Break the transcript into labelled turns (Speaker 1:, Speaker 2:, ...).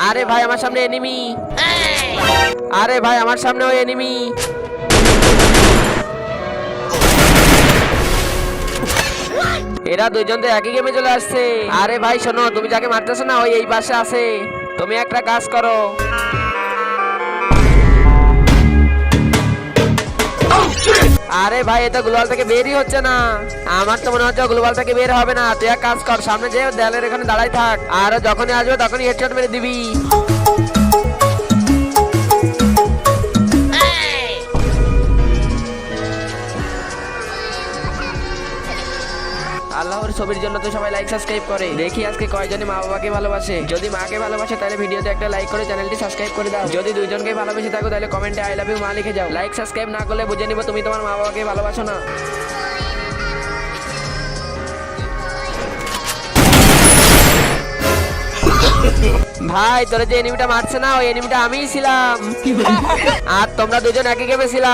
Speaker 1: আরে ভাই আমার সামনে এনিমি। আরে ভাই আমার সামনে ওই এনিমি। এরা দুইজন তো একই গেমে চলে আসছে। আরে ভাই শোনো, তুমি যাকে মারতেছো না ওই এই পাশে আছে। তুমি একটা কাজ করো। আরে ভাই এটা গ্লোবাল থেকে বেরই হচ্ছে না। আমার তো মনে হচ্ছে গ্লোবাল থেকে বের হবে না। তুই এক কাজ কর, সামনে যে দেয়ালের এখানে দাঁড়াই থাক, আর যখনই আসবে তখনই হেডশট মেরে দিবি। আল্লাহর ছবির জন্য তো সবাই লাইক সাবস্ক্রাইব করে। দেখি আজকে কয়জনে মা বাবাকে ভালোবাসে। যদি মাকে ভালোবাসে তাহলে ভিডিওতে একটা লাইক করে চ্যানেলটি সাবস্ক্রাইব করে দাও। যদি দুইজনকে ভালোবেসে থাকো তাহলে কমেন্টে আই লাভ ইউ মা লিখে যাও। লাইক সাবস্ক্রাইব না করলে বুঝে নিব তুমি তোমার মা বাবাকে ভালোবাসো না। ভাই তোরা যে এনিমিটা মারছে না ওই এনিমিটা আমিই ছিলাম। আর তোমরা দুজন একই গেমে ছিলা।